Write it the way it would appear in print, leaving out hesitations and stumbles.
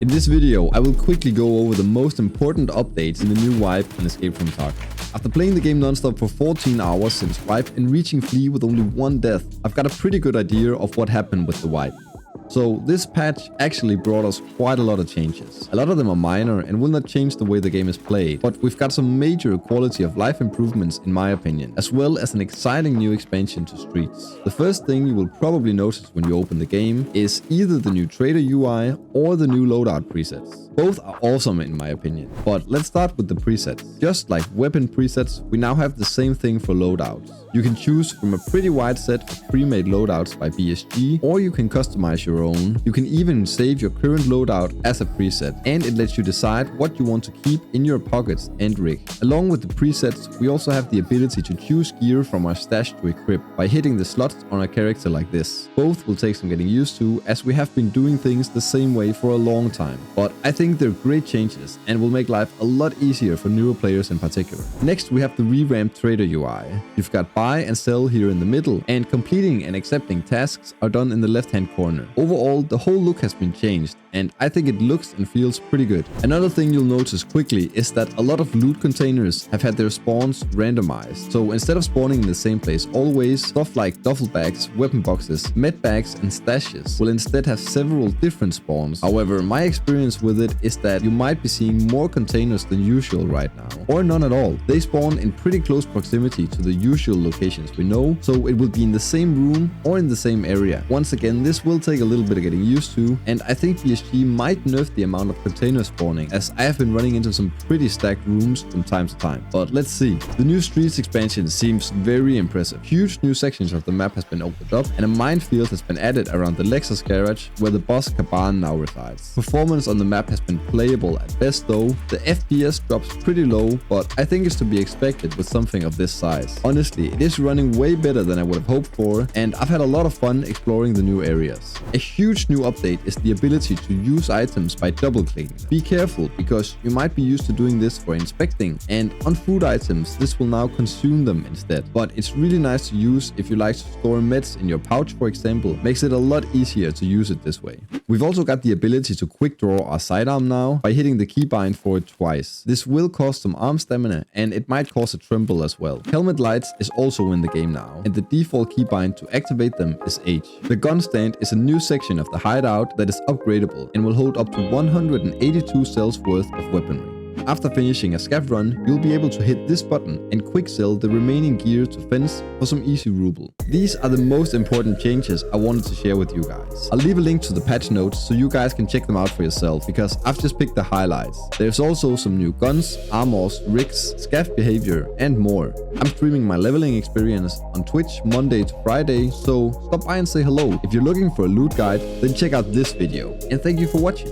In this video, I will quickly go over the most important updates in the new wipe and Escape from Tarkov. After playing the game non-stop for 14 hours since wipe and reaching Flea with only one death, I've got a pretty good idea of what happened with the wipe. So this patch actually brought us quite a lot of changes. A lot of them are minor and will not change the way the game is played, but we've got some major quality of life improvements in my opinion, as well as an exciting new expansion to Streets. The first thing you will probably notice when you open the game is either the new Trader UI or the new Loadout Presets. Both are awesome in my opinion, but let's start with the presets. Just like weapon presets, we now have the same thing for loadouts. You can choose from a pretty wide set of pre-made loadouts by BSG, or you can customize your own. You can even save your current loadout as a preset, and it lets you decide what you want to keep in your pockets and rig. Along with the presets, we also have the ability to choose gear from our stash to equip by hitting the slots on a character like this. Both will take some getting used to, as we have been doing things the same way for a long time, but I think they're great changes and will make life a lot easier for newer players in particular. Next, we have the revamped Trader UI. You've got buy and sell here in the middle, and completing and accepting tasks are done in the left hand corner. Overall, the whole look has been changed, and I think it looks and feels pretty good. Another thing you'll notice quickly is that a lot of loot containers have had their spawns randomized. So instead of spawning in the same place always, stuff like duffel bags, weapon boxes, med bags and stashes will instead have several different spawns. However, my experience with it is that you might be seeing more containers than usual right now, or none at all. They spawn in pretty close proximity to the usual locations we know, so it will be in the same room or in the same area. Once again, this will take a little bit of getting used to, and I think BSG might nerf the amount of container spawning, as I have been running into some pretty stacked rooms from time to time. But let's see. The new Streets expansion seems very impressive. Huge new sections of the map has been opened up, and a minefield has been added around the Lexus garage where the boss Kaban now resides. Performance on the map has been playable at best though. The FPS drops pretty low, but I think it's to be expected with something of this size. Honestly, it is running way better than I would have hoped for, and I've had a lot of fun exploring the new areas. A huge new update is the ability to use items by double clicking. Be careful, because you might be used to doing this for inspecting, and on food items this will now consume them instead. But it's really nice to use if you like to store meds in your pouch, for example. Makes it a lot easier to use it this way. We've also got the ability to quick draw our sidearm now by hitting the keybind for it twice. This will cost some arm stamina, and it might cause a tremble as well. Helmet lights is also in the game now, and the default keybind to activate them is H. The gun stand is a new section of the hideout that is upgradable and will hold up to 182 cells worth of weaponry. After finishing a scav run, you'll be able to hit this button and quick sell the remaining gear to fence for some easy ruble. These are the most important changes I wanted to share with you guys. I'll leave a link to the patch notes so you guys can check them out for yourself, because I've just picked the highlights. There's also some new guns, armors, rigs, scav behavior and more. I'm streaming my leveling experience on Twitch Monday to Friday, so stop by and say hello. If you're looking for a loot guide, then check out this video, and thank you for watching.